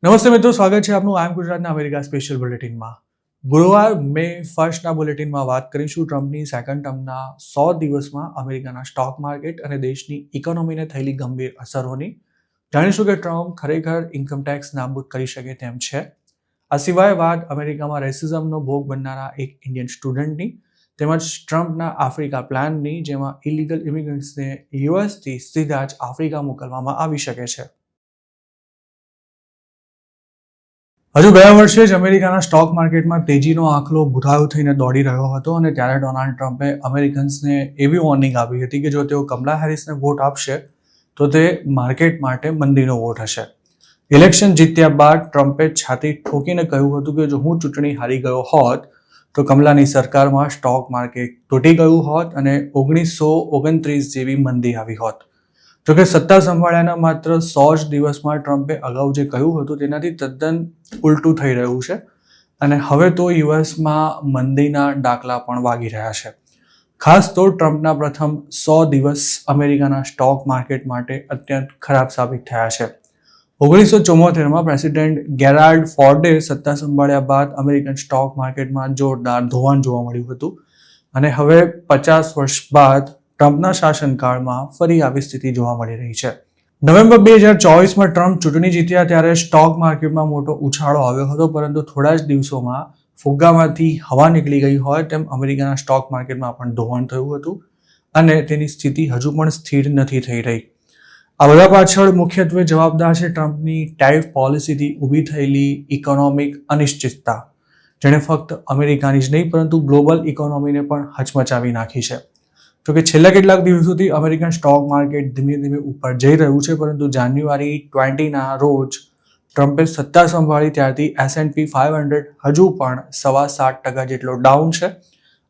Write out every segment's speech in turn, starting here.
નમસ્તે મિત્રો, સ્વાગત છે આપનું આઈ એમ ગુજરાતના અમેરિકા સ્પેશિયલ બુલેટિનમાં. ગુરુવાર મે 1ના બુલેટિનમાં વાત કરીશું ટ્રમ્પની સેકન્ડ ટર્મના 100 દિવસમાં અમેરિકાના સ્ટોક માર્કેટ અને દેશની ઇકોનોમીને થયેલી ગંભીર અસરોની. જાણીશું કે ટ્રમ્પ ખરેખર ઇન્કમટેક્સ નાબૂદ કરી શકે તેમ છે. આ સિવાય વાત અમેરિકામાં રેસિઝમનો ભોગ બનનારા એક ઇન્ડિયન સ્ટુડન્ટની તેમજ ટ્રમ્પના આફ્રિકા પ્લાનની, જેમાં ઇલીગલ ઇમિગ્રન્ટ્સને યુએસથી સીધા જ આફ્રિકા મોકલવામાં આવી શકે છે. હજુ ગયા વર્ષે જ અમેરિકાના સ્ટોક માર્કેટમાં તેજીનો આંકલો ભૂરાયો થઈને દોડી રહ્યો હતો અને ત્યારે ડોનાલ્ડ ટ્રમ્પે અમેરિકન્સને એવી વોર્નિંગ આપી હતી કે જો તેઓ કમલા હેરિસને વોટ આપશે તો તે માર્કેટ માટે મંદીનો વોટ હશે. ઇલેક્શન જીત્યા બાદ ટ્રમ્પે છાતી ઠોકીને કહ્યું હતું કે જો હું ચૂંટણી હારી ગયો હોત તો કમલાની સરકારમાં સ્ટોક માર્કેટ તૂટી ગયું હોત અને 1929 જેવી મંદી આવી હોત. જોકે સત્તા સંભાળ્યાના માત્ર 100 જ દિવસમાં ટ્રમ્પે અગાઉ જે કહ્યું હતું તેનાથી તદ્દન ઉલટું થઈ રહ્યું છે અને હવે તો યુએસમાં મંદીના ડાકલા પણ વાગી રહ્યા છે. ખાસ તો ટ્રમ્પના પ્રથમ 100 દિવસ અમેરિકાના સ્ટોક માર્કેટ માટે અત્યંત ખરાબ સાબિત થયા છે. 1974માં પ્રેસિડેન્ટ ગેરાલ્ડ ફોર્ડે સત્તા સંભાળ્યા બાદ અમેરિકન સ્ટોક માર્કેટમાં જોરદાર ધોવાણ જોવા મળ્યું હતું અને હવે 50 વર્ષ બાદ ટ્રમ્પના શાસનકાળમાં ફરી આવી સ્થિતિ જોવા મળી રહી છે. નવેમ્બર 2024માં ટ્રમ્પ ચૂંટણી જીત્યા ત્યારે સ્ટોક માર્કેટમાં મોટો ઉછાળો આવ્યો હતો, પરંતુ થોડા જ દિવસોમાં ફુગ્ગામાંથી હવા નીકળી ગઈ હોય તેમ અમેરિકાના સ્ટોક માર્કેટમાં પણ ધોવાણ થયું હતું અને તેની સ્થિતિ હજુ પણ સ્થિર નથી થઈ રહી. આ બધા પાછળ મુખ્યત્વે જવાબદાર છે ટ્રમ્પની ટેરિફ પોલિસીથી ઊભી થયેલી ઇકોનોમિક અનિશ્ચિતતા, જેણે ફક્ત અમેરિકાની જ નહીં પરંતુ ગ્લોબલ ઇકોનોમીને પણ હચમચાવી નાખી છે. જોકે છેલ્લા કેટલાક દિવસોથી અમેરિકન સ્ટોક માર્કેટ ધીમે ધીમે ઉપર જઈ રહ્યું છે, પરંતુ જાન્યુઆરી 20ના રોજ ટ્રમ્પે સત્તા સંભાળી ત્યારથી S&P 500 હજુ પણ 7.25% જેટલો ડાઉન છે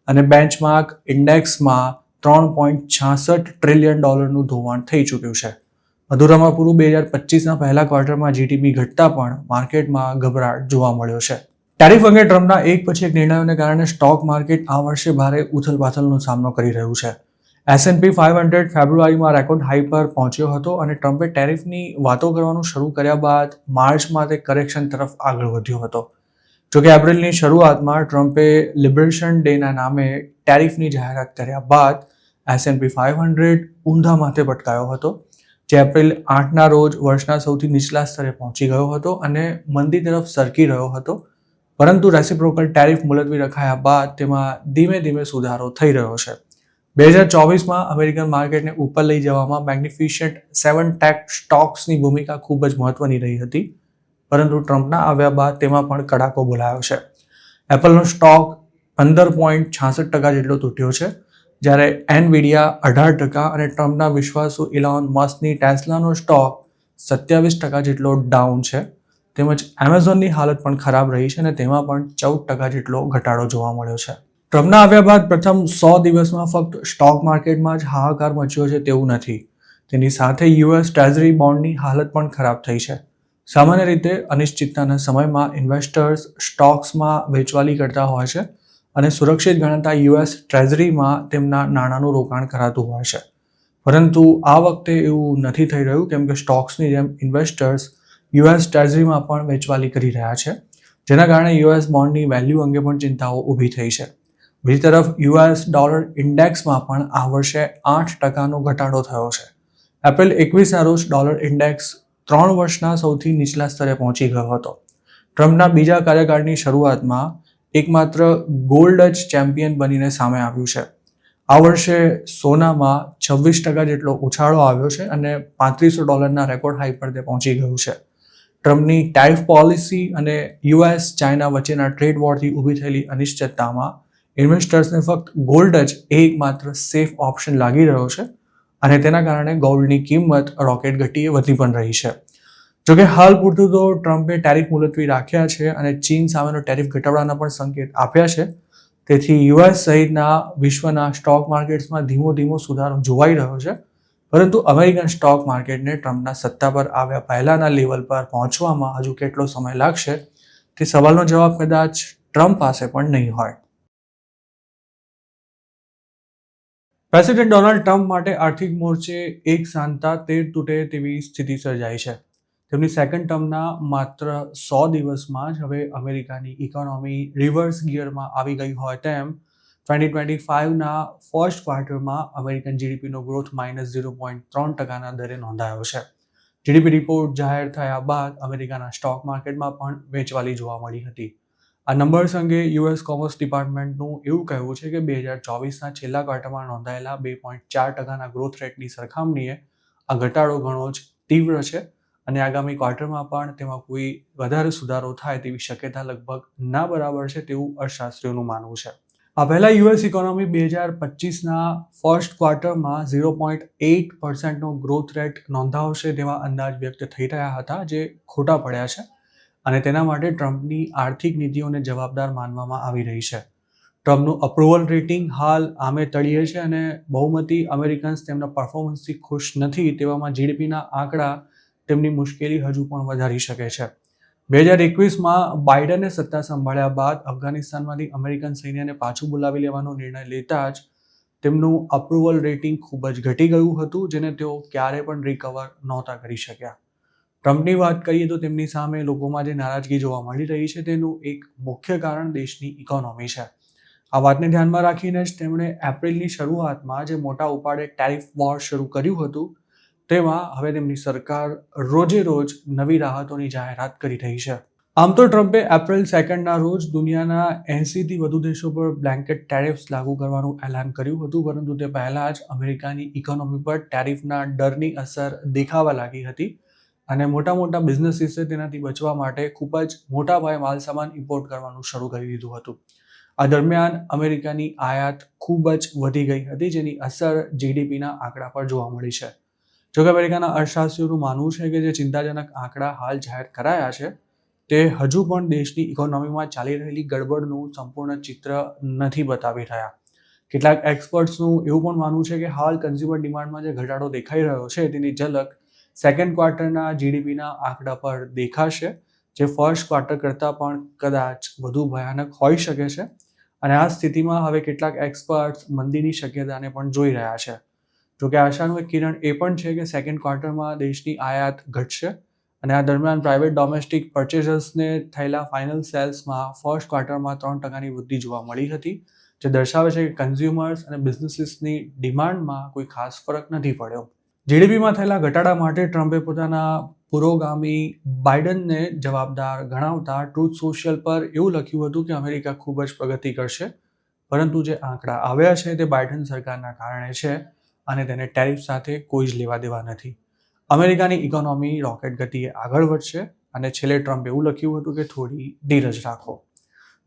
અને બેન્ચમાર્ક ઇન્ડેક્સમાં $3.66 ટ્રિલિયન ધોવાણ થઈ ચૂક્યું છે. અધૂરામાં પૂરું 2025ના પહેલા ક્વાર્ટરમાં જીડીપી ઘટતા પણ માર્કેટમાં ગભરાટ જોવા મળ્યો છે. ટેરિફ અંગે ટ્રમ્પના એક પછી એક નિર્ણયોને કારણે સ્ટોક માર્કેટ આ વર્ષે ભારે ઉથલપાથલનો સામનો કરી રહ્યું છે. S&P 500 ફેબ્રુઆરીમાં રેકોર્ડ હાઈ પર પહોંચ્યો હતો અને ટ્રમ્પે ટેરિફની વાતો કરવાનું શરૂ કર્યા બાદ માર્ચમાં તે કરેક્શન તરફ આગળ વધ્યો હતો. જોકે એપ્રિલની શરૂઆતમાં ટ્રમ્પે લિબરેશન ડેના નામે ટેરિફની જાહેરાત કર્યા બાદ S&P 500 ઊંધા માથે પટકાયો હતો, જે એપ્રિલ 8ના રોજ વર્ષના સૌથી નીચલા સ્તરે પહોંચી ગયો હતો અને મંદી તરફ સરકી રહ્યો હતો. પરંતુ રેસિપ્રોકલ ટેરિફ મુલતવી રખાયા બાદ તેમાં ધીમે ધીમે સુધારો થઈ રહ્યો છે. 2024માં અમેરિકન માર્કેટને ઉપર લઈ જવામાં મેગ્નિફિશન્ટ 7 ટેક સ્ટોક્સની ભૂમિકા ખૂબ જ મહત્વની રહી હતી, પરંતુ ટ્રમ્પના આવ્યા બાદ તેમાં પણ કડાકો બોલાયો છે. એપલનો સ્ટોક 15.66% જેટલો તૂટ્યો છે, જ્યારે એનવીડિયા 18% અને ટ્રમ્પના વિશ્વાસુ ઇલોન મસ્કની ટેસ્લાનો સ્ટોક 27% જેટલો ડાઉન છે. તેમજ એમેઝોનની હાલત પણ ખરાબ રહી છે અને તેમાં પણ 14% જેટલો ઘટાડો જોવા મળ્યો છે. ટ્રમ્પના આવ્યા બાદ પ્રથમ 100 દિવસમાં ફક્ત સ્ટોક માર્કેટમાં જ હાહાકાર મચ્યો છે તેવું નથી. તેની સાથે યુએસ ટ્રેઝરી બોન્ડની હાલત પણ ખરાબ થઈ છે. સામાન્ય રીતે અનિશ્ચિતતાના સમયમાં ઇન્વેસ્ટર્સ સ્ટોક્સમાં વેચવાલી કરતા હોય છે અને સુરક્ષિત ગણાતા યુએસ ટ્રેઝરીમાં તેમના નાણાંનું રોકાણ કરાતું હોય છે. પરંતુ આ વખતે એવું નથી થઈ રહ્યું, કેમ કે સ્ટોક્સની જેમ ઇન્વેસ્ટર્સ યુએસ ટ્રેઝરીમાં પણ વેચવાલી કરી રહ્યા છે, જેના કારણે યુએસ બોન્ડની વેલ્યુ અંગે પણ ચિંતાઓ ઊભી થઈ છે. બીજી તરફ યુએસ ડોલર ઇન્ડેક્સમાં પણ આ વર્ષે 8%નો ઘટાડો થયો છે. એપ્રિલ 21ના રોજ ડોલર ઇન્ડેક્સ 3 વર્ષના સૌથી નીચલા સ્તરે પહોંચી ગયો હતો. ટ્રમ્પના બીજા કાર્યકાળની શરૂઆતમાં એકમાત્ર ગોલ્ડ જ ચેમ્પિયન બનીને સામે આવ્યું છે. આ વર્ષે સોનામાં 26% જેટલો ઉછાળો આવ્યો છે અને $3500 રેકોર્ડ હાઈ પર તે પહોંચી ગયું છે. ટ્રમ્પની ટેરિફ પોલિસી અને યુએસ ચાઇના વચ્ચેના ટ્રેડ વોરથી ઊભી થયેલી અનિશ્ચિતતામાં ઇન્વેસ્ટર્સને ફક્ત ગોલ્ડ જ એકમાત્ર સેફ ઓપ્શન લાગી રહ્યો છે અને તેના કારણે ગોલ્ડની કિંમત રોકેટ ગતિએ વધી પણ રહી છે. જોકે હાલ પૂરતું તો ટ્રમ્પે ટેરિફ મુલતવી રાખ્યા છે અને ચીન સામેનો ટેરિફ ઘટાડવાના પણ સંકેત આપ્યા છે. તેથી યુએસ સહિતના વિશ્વના સ્ટોક માર્કેટ્સમાં ધીમો સુધારો જોવાઈ રહ્યો છે, પરંતુ અમેરિકન સ્ટોક માર્કેટને ટ્રમ્પના સત્તા પર આવ્યા પહેલાના લેવલ પર પહોંચવામાં હજુ કેટલો સમય લાગશે તે સવાલનો જવાબ કદાચ ટ્રમ્પ પાસે પણ નહીં હોય. પ્રેસિડેન્ટ ડોનાલ્ડ ટ્રમ્પ માટે આર્થિક મોરચે એક સાંધતા તેર તૂટે તેવી સ્થિતિ સર્જાઈ છે. તેમની સેકન્ડ ટર્મના માત્ર 100 દિવસમાં જ હવે અમેરિકાની ઇકોનોમી રિવર્સ ગિયરમાં આવી ગઈ હોય તેમ 2025ના ફર્સ્ટ ક્વાર્ટરમાં અમેરિકન જીડીપીનો ગ્રોથ -0.3%ના દરે નોંધાયો છે. જીડીપી રિપોર્ટ જાહેર થયા બાદ અમેરિકાના સ્ટોક માર્કેટમાં પણ વેચવાલી જોવા મળી હતી. આ નંબર્સ અંગે યુએસ કોમર્સ ડિપાર્ટમેન્ટનું એવું કહેવું છે કે 2024ના છેલ્લા ક્વાર્ટરમાં નોંધાયેલા 2.4%ના ગ્રોથ રેટની સરખામણીએ આ ઘટાડો ઘણો જ તીવ્ર છે અને આગામી ક્વાર્ટરમાં પણ તેમાં કોઈ વધારે સુધારો થાય તેવી શક્યતા લગભગ ના બરાબર છે તેવું અર્થશાસ્ત્રીઓનું માનવું છે. આ પહેલા યુએસ ઇકોનોમી 2025ના ફર્સ્ટ ક્વાર્ટરમાં 0.8%નો ગ્રોથ રેટ નોંધાવશે તેવા અંદાજ વ્યક્ત થઈ રહ્યા હતા, જે ખોટા પડ્યા છે અને તેના માટે ટ્રમ્પની આર્થિક નીતિઓને જવાબદાર માનવામાં આવી રહી છે. ટ્રમ્પનું અપ્રુવલ રેટિંગ હાલ આમે તળિયે છે અને બહુમતી અમેરિકન્સ તેમના પરફોર્મન્સથી ખુશ નથી. તેવામાં જીડીપીના આંકડા તેમની મુશ્કેલી હજુ પણ વધારી શકે છે. 2021માં બાઇડને સત્તા સંભાળ્યા બાદ અફઘાનિસ્તાનમાંથી અમેરિકન સૈન્યને પાછું બોલાવી લેવાનો નિર્ણય લેતા જ તેમનું અપ્રુવલ રેટિંગ ખૂબ જ ઘટી ગયું હતું, જેને તેઓ ક્યારે પણ રિકવર નહોતા કરી શક્યા. ટ્રમ્પની વાત કરીએ તો તેમની સામે લોકોમાં જે નારાજગી જોવા મળી રહી છે તેનું એક મુખ્ય કારણ દેશની ઇકોનોમી છે. આ વાતને ધ્યાનમાં રાખીને જ તેમણે એપ્રિલની શરૂઆતમાં જે મોટા ઉપાડે ટેરિફ વોર શરૂ કર્યું હતું તેમાં હવે તેમની સરકાર રોજે રોજ નવી રાહતોની જાહેરાત કરી રહી છે. આમ તો ટ્રમ્પે એપ્રિલ 2ના રોજ દુનિયાના 80થી વધુ દેશો પર બ્લેન્કેટ ટેરિફ્સ લાગુ કરવાનું એલાન કર્યું હતું, પરંતુ તે પહેલાં જ અમેરિકાની ઇકોનોમી પર ટેરિફના ડરની અસર દેખાવા લાગી હતી અને મોટા બિઝનેસીસે તેનાથી બચવા માટે ખૂબ જ મોટા પાયે માલસામાન ઇમ્પોર્ટ કરવાનું શરૂ કરી દીધું હતું. આ દરમિયાન અમેરિકાની આયાત ખૂબ જ વધી ગઈ હતી, જેની અસર જીડીપીના આંકડા પર જોવા મળી છે. જોકે અમેરિકાના અર્થશાસ્ત્રીઓનું માનવું છે કે જે ચિંતાજનક આંકડા હાલ જાહેર કરાયા છે તે હજુ પણ દેશની ઇકોનોમીમાં ચાલી રહેલી ગડબડનું સંપૂર્ણ ચિત્ર નથી બતાવી રહ્યા. કેટલાક એક્સપર્ટ્સનું એવું પણ માનવું છે કે હાલ કન્ઝ્યુમર ડિમાન્ડમાં જે ઘટાડો દેખાઈ રહ્યો છે તેની ઝલક સેકન્ડ ક્વાર્ટરના જીડીપીના આંકડા પર દેખાશે, જે ફર્સ્ટ ક્વાર્ટર કરતાં પણ કદાચ વધુ ભયાનક હોઈ શકે છે અને આ સ્થિતિમાં હવે કેટલાક એક્સપર્ટ્સ મંદીની શક્યતાને પણ જોઈ રહ્યા છે. જોકે આશાનું એક કિરણ એ પણ છે કે સેકન્ડ ક્વાર્ટરમાં દેશની આયાત ઘટશે અને આ દરમિયાન પ્રાઇવેટ ડોમેસ્ટિક પરચેઝર્સને થયેલા ફાઇનલ સેલ્સમાં ફર્સ્ટ ક્વાર્ટરમાં 3%ની વૃદ્ધિ જોવા મળી હતી, જે દર્શાવે છે કે કન્ઝ્યુમર્સ અને બિઝનેસીસની ડિમાન્ડમાં કોઈ ખાસ ફરક નથી પડ્યો. જીડીપીમાં થયેલા ઘટાડા માટે ટ્રમ્પે પોતાના પુરોગામી બાઇડનને જવાબદાર ગણાવતા ટ્રુથ સોશિયલ પર એવું લખ્યું હતું કે અમેરિકા ખૂબ જ પ્રગતિ કરશે, પરંતુ જે આંકડા આવ્યા છે તે બાઇડન સરકારના કારણે છે અને તેને ટેરિફ સાથે કોઈ જ લેવા દેવા નથી. અમેરિકાની ઇકોનોમી રોકેટ ગતિએ આગળ વધશે અને છેલ્લે ટ્રમ્પે એવું લખ્યું હતું કે થોડી ધીરજ રાખો.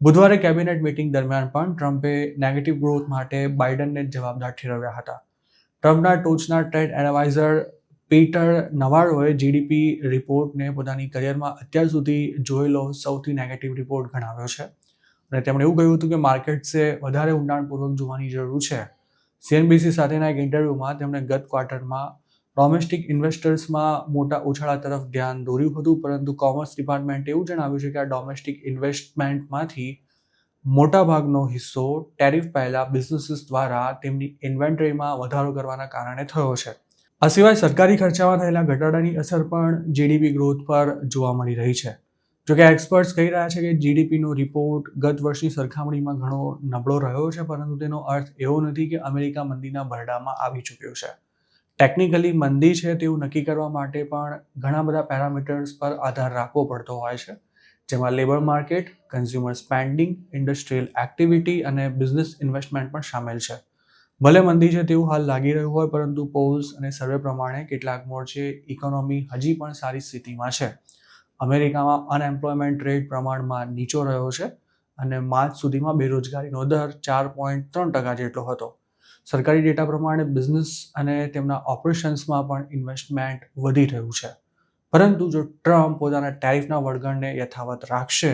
બુધવારે કેબિનેટ મીટિંગ દરમિયાન પણ ટ્રમ્પે નેગેટિવ ગ્રોથ માટે બાઇડનને જવાબદાર ઠેરવ્યા હતા. ટ્રમ્પના ટોચના ટ્રેડ એડવાઇઝર પીટર નવારોએ જીડીપી રિપોર્ટને પોતાની કરિયરમાં અત્યાર સુધી જોયેલો સૌથી નેગેટિવ રિપોર્ટ ગણાવ્યો છે અને તેમણે એવું કહ્યું હતું કે માર્કેટ્સે વધારે ઊંડાણપૂર્વક જોવાની જરૂર છે. સીએનબીસી સાથેના એક ઇન્ટરવ્યૂમાં તેમણે ગત ક્વાર્ટરમાં ડોમેસ્ટિક ઇન્વેસ્ટર્સમાં મોટા ઉછાળા તરફ ધ્યાન દોર્યું હતું, પરંતુ કોમર્સ ડિપાર્ટમેન્ટે એવું જણાવ્યું છે કે આ ડોમેસ્ટિક ઇન્વેસ્ટમેન્ટમાંથી મોટાભાગનો હિસ્સો ટેરિફ પહેલા બિઝનેસીસ દ્વારા તેમની ઇન્વેન્ટરીમાં વધારો કરવાના કારણે થયો છે. આ સિવાય સરકારી ખર્ચામાં થયેલા ઘટાડાની અસર પણ જીડીપી ગ્રોથ પર જોવા મળી રહી છે. જોકે એક્સપર્ટ્સ કહી રહ્યા છે કે જીડીપીનો રિપોર્ટ ગત વર્ષની સરખામણીમાં ઘણો નબળો રહ્યો છે, પરંતુ તેનો અર્થ એવો નથી કે અમેરિકા મંદીના ભરડામાં આવી ચૂક્યો છે. ટેકનિકલી મંદી છે તેવું નક્કી કરવા માટે પણ ઘણા બધા પેરામીટર્સ પર આધાર રાખવો પડતો હોય છે, જેમાં labour market, consumer spending, industrial activity અને બિઝનેસ ઇન્વેસ્ટમેન્ટ પણ સામેલ છે. ભલે મંદી છે તેવું હાલ લાગી રહ્યું હોય, પરંતુ પોલ્સ અને સર્વે પ્રમાણે કેટલાક મોરચે ઇકોનોમી હજી પણ સારી સ્થિતિમાં છે. અમેરિકામાં અનએમ્પ્લોયમેન્ટ રેટ પ્રમાણમાં નીચો રહ્યો છે અને માર્ચ સુધીમાં બેરોજગારીનો દર 4.3% જેટલો હતો. સરકારી ડેટા પ્રમાણે બિઝનેસ અને તેમના ઓપરેશન્સમાં પણ ઇન્વેસ્ટમેન્ટ વધી રહ્યું છે. પરંતુ જો ટ્રમ્પ પોતાના ટેરિફના વળગણને યથાવત રાખશે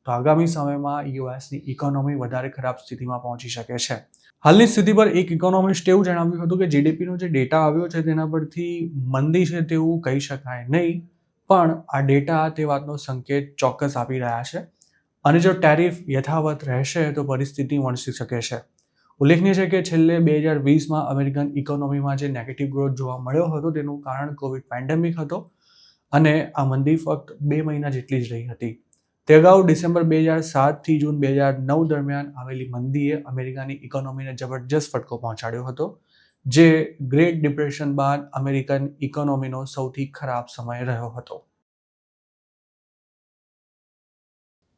તો આગામી સમયમાં યુએસની ઇકોનોમી વધારે ખરાબ સ્થિતિમાં પહોંચી શકે છે. હાલની સ્થિતિ પર એક ઇકોનોમિસ્ટે એવું જણાવ્યું હતું કે જીડીપીનો જે ડેટા આવ્યો છે તેના પરથી મંદી છે તેવું કહી શકાય નહીં, પણ આ ડેટા તે વાતનો સંકેત ચોક્કસ આપી રહ્યા છે અને જો ટેરિફ યથાવત રહેશે તો પરિસ્થિતિ વણસી શકે છે. ઉલ્લેખનીય છે કે છેલ્લે 2020માં અમેરિકન ઇકોનોમીમાં જે નેગેટિવ ગ્રોથ જોવા મળ્યો હતો તેનું કારણ કોવિડ પેન્ડેમિક હતો અને આ મંદી ફક્ત 2 મહિના જેટલી જ રહી હતી. તે અગાઉ ડિસેમ્બર 2007 થી જૂન 2009 દરમિયાન આવેલી મંદીએ અમેરિકાની ઇકોનોમીને જબરજસ્ત ફટકો પહોંચાડ્યો હતો, જે ગ્રેટ ડિપ્રેશન બાદ અમેરિકન ઇકોનોમીનો સૌથી ખરાબ સમય રહ્યો હતો.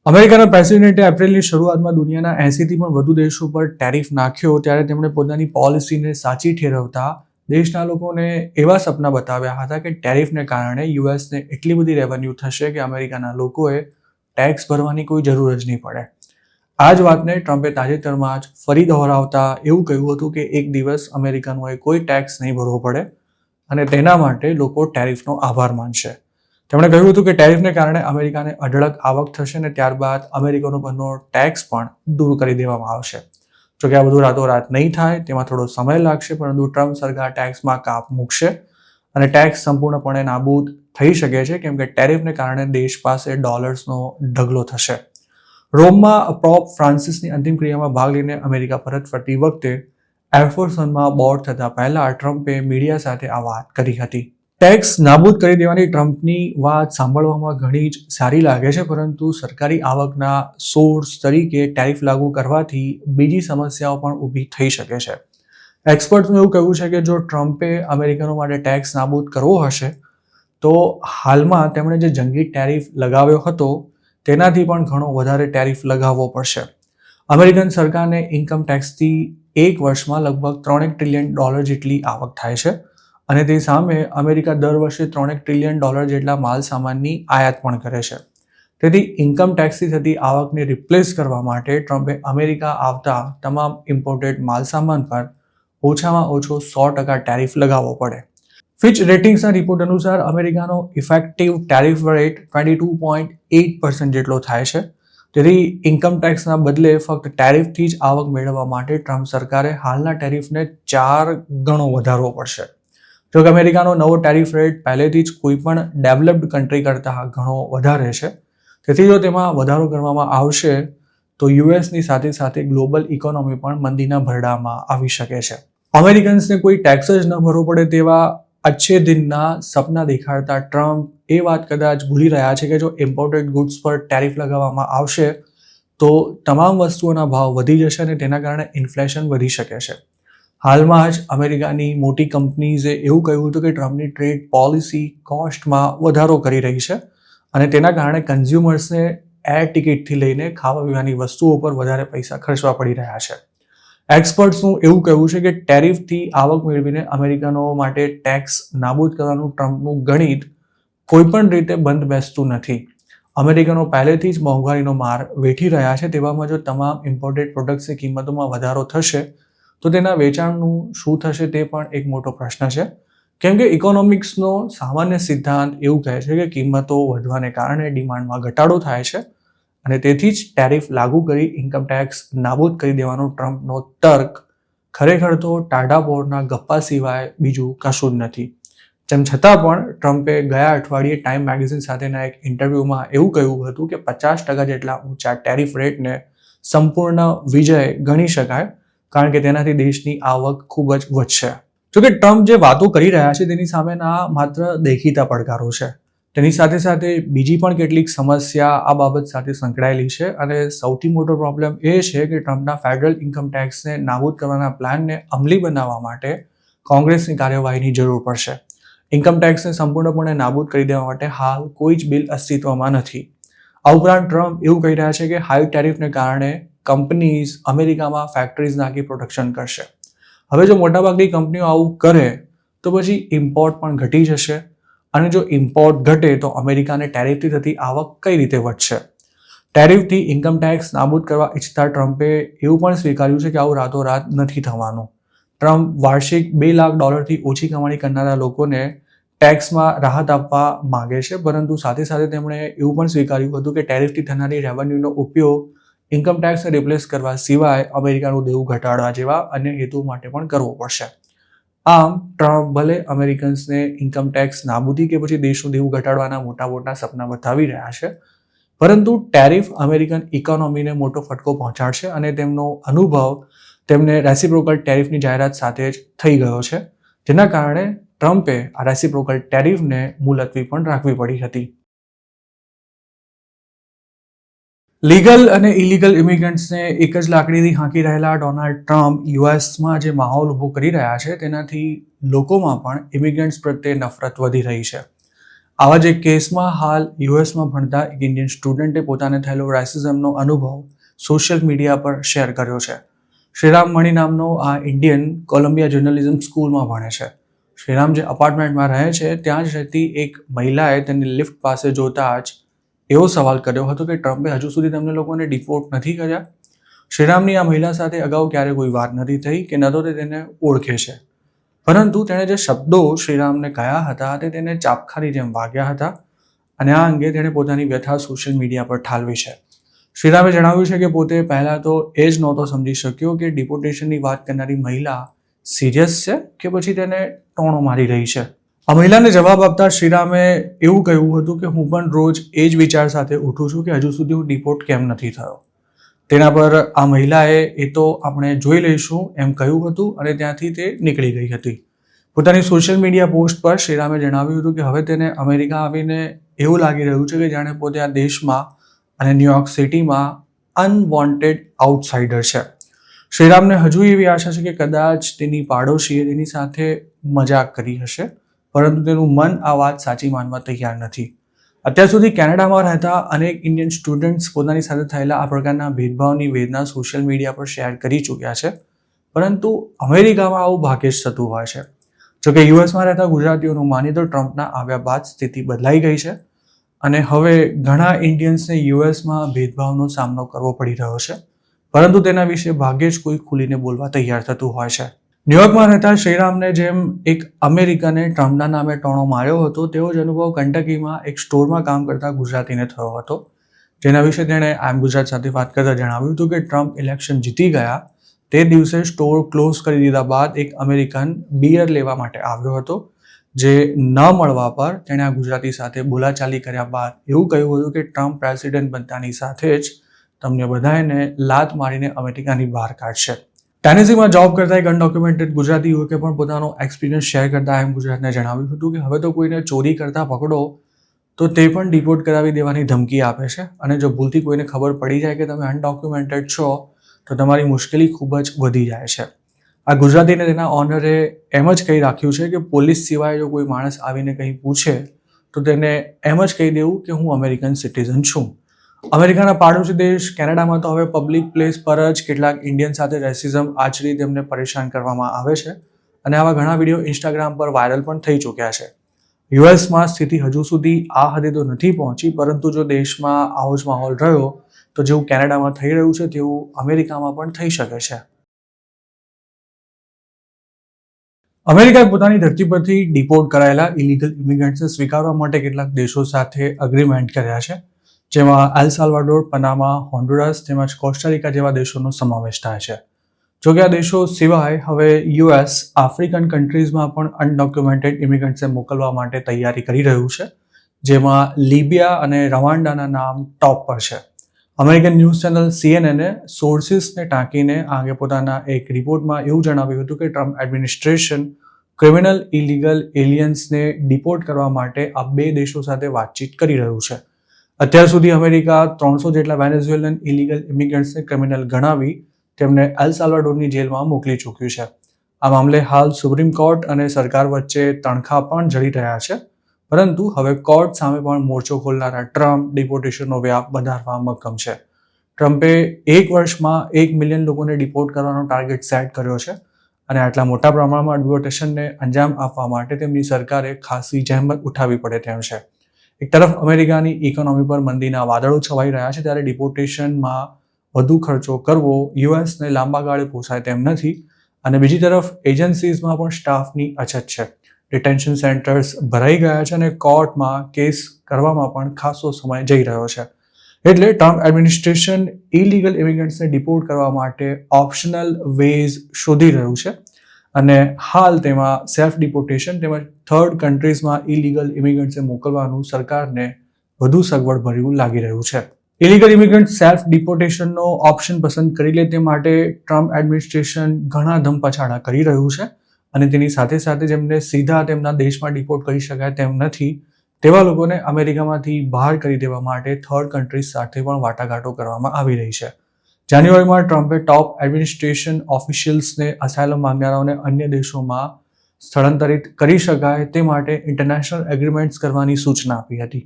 અમેરિકાના પ્રેસિડેન્ટે એપ્રિલની શરૂઆતમાં દુનિયાના 80થી પણ વધુ દેશો પર ટેરિફ નાખ્યો ત્યારે તેમણે પોતાની પોલિસીને સાચી ઠેરવતા દેશના લોકોને એવા સપના બતાવ્યા હતા કે ટેરિફને કારણે યુએસને એટલી બધી રેવન્યુ થશે કે અમેરિકાના લોકોએ ટેક્સ ભરવાની કોઈ જરૂર જ નહીં પડે. આ જ વાતને ટ્રમ્પે તાજેતરમાં જ ફરી દોહરાવતા એવું કહ્યું હતું કે એક દિવસ અમેરિકનોએ કોઈ ટેક્સ નહીં ભરવો પડે અને તેના માટે લોકો ટેરિફનો આભાર માનશે. તેમણે કહ્યું હતું કે ટેરિફને કારણે અમેરિકાને અઢળક આવક થશે અને ત્યારબાદ અમેરિકનો પરનો ટેક્સ પણ દૂર કરી દેવામાં આવશે. જોકે આ બધું રાતોરાત નહીં થાય, તેમાં થોડો સમય લાગશે, પરંતુ ટ્રમ્પ સરકાર ટેક્સમાં કાપ મૂકશે અને ટેક્સ સંપૂર્ણપણે નાબૂદ થઈ શકે છે કેમ કે ટેરિફને કારણે દેશ પાસે ડોલર્સનો ઢગલો થશે. રોમમાં પોપ ફ્રાન્સિસની અંતિમ ક્રિયામાં ભાગ લઈને અમેરિકા પરત ફરતી વખતે એરફોર્સ વનમાં બોર્ડ થતા પહેલા ટ્રમ્પે મીડિયા સાથે આ વાત કરી હતી. ટેક્સ નાબૂદ કરી દેવાની ટ્રમ્પની વાત સાંભળવામાં ઘણી જ સારી લાગે છે, પરંતુ સરકારી આવકના સોર્સ તરીકે ટેરિફ લાગુ કરવાથી બીજી સમસ્યાઓ પણ ઊભી થઈ શકે છે. એક્સપર્ટનું એવું કહેવું છે કે જો ટ્રમ્પે અમેરિકનો માટે ટેક્સ નાબૂદ કરવો હશે તો હાલમાં તેમણે જે જંગી ટેરિફ લગાવ્યો હતો તેનાથી પણ ઘણો વધારે ટેરિફ લગાવવો પડશે. અમેરિકન સરકારને ઇન્કમ ટેક્સથી એક વર્ષમાં લગભગ $3 ટ્રિલિયન જેટલી આવક થાય છે અને તે સામે અમેરિકા દર વર્ષે $3 ટ્રિલિયન જેટલા માલ સામાનની આયાત પણ કરે છે. તેથી ઇન્કમ ટેક્સથી થતી આવકને રિપ્લેસ કરવા માટે ટ્રમ્પે અમેરિકા આવતા તમામ ઇમ્પોર્ટેડ માલ સામાન પર ઓછામાં ઓછો 100% ટેરિફ લગાવવો પડે. ફિચ રેટિંગ્સના રિપોર્ટ અનુસાર અમેરિકાનો ઇફેક્ટિવ ટેરિફ રેટ 22.8% જેટલો થાય છે. તેથી ઇન્કમ ટેક્સના બદલે ફક્ત ટેરિફથી જ આવક મેળવવા માટે ટ્રમ્પ સરકારે હાલના ટેરિફને 4 ગણો વધારવો પડશે. જો કે અમેરિકાનો નવો ટેરિફ રેટ પહેલેથી જ કોઈ પણ ડેવલપ્ડ કન્ટ્રી કરતાં ઘણો વધારે છે. તેથી જો તેમાં વધારો કરવામાં આવશે તો યુએસની સાથે સાથે ગ્લોબલ ઇકોનોમી પણ મંદીના ભરડામાં આવી શકે છે. અમેરિકન્સને કોઈ ટેક્સ જ ન ભરવો પડે તેવા અચ્છે દિનના સપના દેખાડતા ટ્રમ્પ એ વાત કદાચ ભૂલી રહ્યા છે કે જો ઇમ્પોર્ટેડ ગુડ્સ પર ટેરિફ લગાવવામાં આવશે તો તમામ વસ્તુઓના ભાવ વધી જશે અને તેના કારણે ઇન્ફ્લેશન વધી શકે છે. હાલમાં જ અમેરિકાની મોટી કંપનીઝે એવું કહ્યું હતું કે ટ્રમ્પની ટ્રેડ પોલિસી કોસ્ટમાં વધારો કરી રહી છે અને તેના કારણે કન્ઝ્યુમર્સને એર ટિકિટથી લઈને ખાવા પીવાની વસ્તુઓ પર વધારે પૈસા ખર્ચવા પડી રહ્યા છે. એક્સપર્ટ્સનું એવું કહેવું છે કે ટેરિફથી આવક મેળવીને અમેરિકનો માટે ટેક્સ નાબૂદ કરવાનું ટ્રમ્પનું ગણિત કોઈપણ રીતે બંધ બેસતું નથી. અમેરિકનો પહેલેથી જ મોંઘવારીનો માર વેઠી રહ્યા છે. તેવામાં જો તમામ ઇમ્પોર્ટેડ પ્રોડક્ટ્સની કિંમતોમાં વધારો થશે તો તેના વેચાણનું શું થશે તે પણ એક મોટો પ્રશ્ન છે. કેમ કે ઇકોનોમિક્સનો સામાન્ય સિદ્ધાંત એવું કહે છે કે કિંમતો વધવાને કારણે ડિમાન્ડમાં ઘટાડો થાય છે અને તેથી જ ટેરિફ લાગુ કરી ઇન્કમ ટેક્સ નાબૂદ કરી દેવાનો ટ્રમ્પનો તર્ક ખરેખર તો ટાઢાપોળના ગપ્પા સિવાય બીજું કશું જ નથી. તેમ છતાં પણ ટ્રમ્પે ગયા અઠવાડિયે ટાઈમ મેગેઝિન સાથેના એક ઇન્ટરવ્યૂમાં એવું કહ્યું હતું કે 50% જેટલા ઊંચા ટેરિફ રેટને સંપૂર્ણ વિજય ગણી શકાય કારણ કે તેનાથી દેશની આવક ખૂબ જ વધશે. જોકે ટ્રમ્પ જે વાતો કરી રહ્યા છે તેની સામેના માત્ર દેખીતા પડકારો છે. તેની સાથે સાથે બીજી પણ કેટલીક સમસ્યા આ બાબત સાથે સંકળાયેલી છે અને સૌથી મોટો પ્રોબ્લેમ એ છે કે ટ્રમ્પના ફેડરલ ઇન્કમ ટેક્સને નાબૂદ કરવાના પ્લાનને અમલી બનાવવા માટે કોંગ્રેસની કાર્યવાહીની જરૂર પડશે. ઇન્કમ ટેક્સને સંપૂર્ણપણે નાબૂદ કરી દેવા માટે હાલ કોઈ જ બિલ અસ્તિત્વમાં નથી. આ ઉપરાંત ટ્રમ્પ એવું કહી રહ્યા છે કે હાઈ ટેરિફને કારણે કંપનીઝ અમેરિકામાં ફેક્ટરીઝ નાખી પ્રોડક્શન કરશે. હવે જો મોટાભાગની કંપનીઓ આવું કરે તો પછી ઇમ્પોર્ટ પણ ઘટી જશે અને જો ઇમ્પોર્ટ ઘટે તો અમેરિકાને ટેરિફથી થતી આવક કઈ રીતે વધશે? ટેરિફથી ઇન્કમ ટેક્સ નાબૂદ કરવા ઈચ્છતા ટ્રમ્પે એવું પણ સ્વીકાર્યું છે કે આવું રાતોરાત નથી થવાનું. ટ્રમ્પ વાર્ષિક $2 લાખ ઓછી કમાણી કરનારા લોકોને ટેક્સમાં રાહત આપવા માંગે છે, પરંતુ સાથે સાથે તેમણે એવું પણ સ્વીકાર્યું હતું કે ટેરિફથી થનારી રેવન્યુનો ઉપયોગ ઇન્કમ ટેક્સને રિપ્લેસ કરવા સિવાય અમેરિકાનું દેવું ઘટાડવા જેવા અન્ય હેતુ માટે પણ કરવો પડશે. આમ ટ્રમ્પ ભલે અમેરિકન્સને ઇન્કમ ટેક્સ નાબૂદી કે પછી દેશનું દેવું ઘટાડવાના મોટા મોટા સપના બતાવી રહ્યા છે, પરંતુ ટેરિફ અમેરિકન ઇકોનોમીને મોટો ફટકો પહોંચાડશે અને તેમનો અનુભવ તેમને રેસિપ્રોકલ ટેરિફની જાહેરાત સાથે જ થઈ ગયો છે, જેના કારણે ટ્રમ્પે આ રેસિપ્રોકલ ટેરિફને મુલતવી પણ રાખવી પડી હતી. લીગલ અને ઇલીગલ ઇમિગ્રન્ટ્સને એક જ લાકડીથી હાંકી રહેલા ડોનાલ્ડ ટ્રમ્પ યુએસમાં જે માહોલ ઊભો કરી રહ્યા છે તેનાથી લોકોમાં પણ ઇમિગ્રન્ટ્સ પ્રત્યે નફરત વધી રહી છે. આવા જ એક કેસમાં હાલ યુએસમાં ભણતા એક ઇન્ડિયન સ્ટુડન્ટે પોતાને થયેલો રેસિઝમનો અનુભવ સોશિયલ મીડિયા પર શેર કર્યો છે. શ્રીરામ મણી નામનો આ ઇન્ડિયન કોલંબિયા જર્નલિઝમ સ્કૂલમાં ભણે છે. શ્રીરામ જે અપાર્ટમેન્ટમાં રહે છે ત્યાં જ રહેતી એક મહિલાએ તેની લિફ્ટ પાસે જોતા જ એવો સવાલ કર્યો હતો કે ટ્રમ્પે હજુ સુધી તમને લોકોને ડિપોર્ટ નથી કર્યા. શ્રીરામની આ મહિલા સાથે અગાઉ ક્યારે કોઈ વાત નથી થઈ કે ન તો તે તેને ઓળખે છે, પરંતુ તેણે જે શબ્દો શ્રીરામને કહ્યા હતા તે તેને ચાપખાની જેમ વાગ્યા હતા અને આ અંગે તેણે પોતાની વ્યથા સોશિયલ મીડિયા પર ઠાલવી છે. શ્રીરામે જણાવ્યું છે કે પોતે પહેલાં તો એ જ નહોતો સમજી શક્યો કે ડિપોર્ટેશનની વાત કરનારી મહિલા સિરિયસ છે કે પછી તેને ટોણો મારી રહી છે. આ મહિલાને જવાબ આપતા શ્રીરામે એવું કહ્યું હતું કે હું પણ રોજ એ જ વિચાર સાથે ઉઠું છું કે હજુ સુધી હું ડિપોર્ટ કેમ નથી થયો. તેના પર આ મહિલાએ એ તો આપણે જોઈ લઈશું એમ કહ્યું હતું અને ત્યાંથી તે નીકળી ગઈ હતી. પોતાની સોશિયલ મીડિયા પોસ્ટ પર શ્રીરામે જણાવ્યું હતું કે હવે તેને અમેરિકા આવીને એવું લાગી રહ્યું છે કે જાણે પોતે આ દેશમાં અને ન્યુયોર્ક સિટીમાં અનવોન્ટેડ આઉટસાઇડર છે. શ્રીરામને હજુ એવી આશા છે કે કદાચ તેની પાડોશીએ તેની સાથે મજાક કરી હશે, પરંતુ તેનું મન આ વાત સાચી માનવા તૈયાર નથી. અત્યાર સુધી કેનેડામાં રહેતા અનેક ઇન્ડિયન સ્ટુડન્ટ્સ પોતાની સાથે થયેલા આ પ્રકારના ભેદભાવની વેદના સોશિયલ મીડિયા પર શેર કરી ચૂક્યા છે, પરંતુ અમેરિકામાં આવું ભાગ્યે જ થતું હોય છે. જોકે યુએસમાં રહેતા ગુજરાતીઓનું માનીએ તો ટ્રમ્પના આવ્યા બાદ સ્થિતિ બદલાઈ ગઈ છે અને હવે ઘણા ઇન્ડિયન્સને યુએસમાં ભેદભાવનો સામનો કરવો પડી રહ્યો છે, પરંતુ તેના વિશે ભાગ્યે જ કોઈ ખુલીને બોલવા તૈયાર થતું હોય છે. ન્યુયોર્કમાં રહેતા શ્રીરામને જેમ એક અમેરિકને ટ્રમ્પના નામે ટોણો માર્યો હતો તેવો જ અનુભવ કંટકીમાં એક સ્ટોરમાં કામ કરતા ગુજરાતીને થયો હતો, જેના વિશે તેણે આમ ગુજરાત સાથે વાત કરતા જણાવ્યું હતું કે ટ્રમ્પ ઇલેક્શન જીતી ગયા તે દિવસે સ્ટોર ક્લોઝ કરી દીધા બાદ એક અમેરિકન બિયર લેવા માટે આવ્યો હતો, જે ન મળવા પર તેણે આ ગુજરાતી સાથે બોલાચાલી કર્યા બાદ એવું કહ્યું હતું કે ટ્રમ્પ પ્રેસિડેન્ટ બનતાની સાથે જ તમને બધાને લાત મારીને અમેરિકાની બહાર કાઢશે. ટેનેસીમાં જોબ કરતા એક અનડોક્યુમેન્ટેડ ગુજરાતી યુવકે પણ પોતાનો એક્સપિરિયન્સ શેર કરતા એમ ગુજરાતને જણાવ્યું હતું કે હવે તો કોઈને ચોરી કરતા પકડો તો તે પણ ડિપોર્ટ કરાવી દેવાની ધમકી આપે છે અને જો ભૂલથી કોઈને ખબર પડી જાય કે તમે અનડોક્યુમેન્ટેડ છો તો તમારી મુશ્કેલી ખૂબ જ વધી જાય છે. આ ગુજરાતીને તેના ઓનરે એમ જ કહી રાખ્યું છે કે પોલીસ સિવાય જો કોઈ માણસ આવીને કંઈ પૂછે તો તેને એમ જ કહી દેવું કે હું અમેરિકન સિટીઝન છું. અમેરિકાના પાડોશી દેશ કેનેડામાં તો હવે પબ્લિક પ્લેસ પર જ કેટલાક ઇન્ડિયન સાથે રેસિઝમ આચરી તેમને પરેશાન કરવામાં આવે છે અને આવા ઘણા વિડીયો ઇન્સ્ટાગ્રામ પર વાયરલ પણ થઈ ચૂક્યા છે. યુએસમાં સ્થિતિ હજુ સુધી આ હદે તો નથી પહોંચી, પરંતુ જો દેશમાં આવો જ માહોલ રહ્યો તો જેવું કેનેડામાં થઈ રહ્યું છે તેવું અમેરિકામાં પણ થઈ શકે છે. અમેરિકાએ પોતાની ધરતી પરથી ડિપોર્ટ કરાયેલા ઇલીગલ ઇમિગ્રન્ટ્સને સ્વીકારવા માટે કેટલાક દેશો સાથે અગ્રીમેન્ટ કર્યા છે, જેમાં એલ સાલ્વાડોર, પનામા, હોન્ડુરાસ તેમજ કોસ્ટારિકા જેવા દેશોનો સમાવેશ થાય છે. જોકે આ દેશો સિવાય હવે યુએસ આફ્રિકન કન્ટ્રીઝમાં પણ અનડોક્યુમેન્ટેડ ઇમિગ્રન્ટ્સને મોકલવા માટે તૈયારી કરી રહ્યું છે, જેમાં લિબિયા અને રવાન્ડાના નામ ટોપ પર છે. અમેરિકન ન્યૂઝ ચેનલ CNN સોર્સિસને ટાંકીને આ અંગે પોતાના એક રિપોર્ટમાં એવું જણાવ્યું હતું કે ટ્રમ્પ એડમિનિસ્ટ્રેશન ક્રિમિનલ ઇલીગલ એલિયન્સને ડિપોર્ટ કરવા માટે આ બે દેશો સાથે વાતચીત કરી રહ્યું છે. અત્યાર સુધી અમેરિકા 300 જેટલા વેનેઝુએલન ઇલીગલ ઇમિગ્રન્ટ્સને ક્રિમિનલ ગણાવી તેમને એલ સાલ્વાડોરની જેલમાં મોકલી ચૂક્યું છે. આ મામલે હાલ સુપ્રીમ કોર્ટ અને સરકાર વચ્ચે તણખા પણ જડી રહ્યા છે, પરંતુ હવે કોર્ટ સામે પણ મોરચો ખોલનારા ટ્રમ્પ ડિપોર્ટેશનનો વ્યાપ વધારવા મક્કમ છે. ટ્રમ્પે એક વર્ષમાં 1 મિલિયન લોકોને ડિપોર્ટ કરવાનો ટાર્ગેટ સેટ કર્યો છે અને આટલા મોટા પ્રમાણમાં ડિપોર્ટેશનને અંજામ આપવા માટે તેમની સરકારે ખાસી જહેમત ઉઠાવવી પડે તેમ છે. એક તરફ અમેરિકાની ઇકોનોમી પર મંદીના વાદળો છવાઈ રહ્યા છે, ત્યારે ડિપોર્ટેશનમાં વધુ ખર્ચો કરવો યુએસને લાંબા ગાળે પોસાય તેમ નથી અને બીજી તરફ એજન્સીઝમાં પણ સ્ટાફની અછત છે. ડિટેન્શન સેન્ટર્સ ભરાઈ ગયા છે અને કોર્ટમાં કેસ કરવામાં પણ ખાસો સમય જઈ રહ્યો છે. એટલે ટ્રમ્પ એડમિનિસ્ટ્રેશન ઇલીગલ ઇમિગ્રન્ટ્સને ડિપોર્ટ કરવા માટે ઓપ્શનલ વેઝ શોધી રહ્યું છે અને હાલ તેમાં સેલ્ફ ડિપોર્ટેશન તેમજ થર્ડ કન્ટ્રીઝમાં ઇલીગલ ઇમિગ્રન્ટ્સને મોકલવાનું સરકારને વધુ સગવડ ભર્યું લાગી રહ્યું છે. ઇલીગલ ઇમિગ્રન્ટ સેલ્ફ ડિપોર્ટેશનનો ઓપ્શન પસંદ કરી લે તે માટે ટ્રમ્પ એડમિનિસ્ટ્રેશન ઘણા ધમપછાડા કરી રહ્યું છે અને તેની સાથે સાથે જેમને સીધા તેમના દેશમાં ડિપોર્ટ કરી શકાય તેમ નથી તેવા લોકોને અમેરિકામાંથી બહાર કરી દેવા માટે થર્ડ કન્ટ્રીઝ સાથે પણ વાટાઘાટો કરવામાં આવી રહી છે. જાન્યુઆરીમાં ટ્રમ્પે ટોપ એડમિનિસ્ટ્રેશન ઓફિશિયલ્સને અસાયલમ માંગનારાઓને અન્ય દેશોમાં સ્થળાંતરિત કરી શકાય તે માટે ઇન્ટરનેશનલ એગ્રીમેન્ટ્સ કરવાની સૂચના આપી હતી.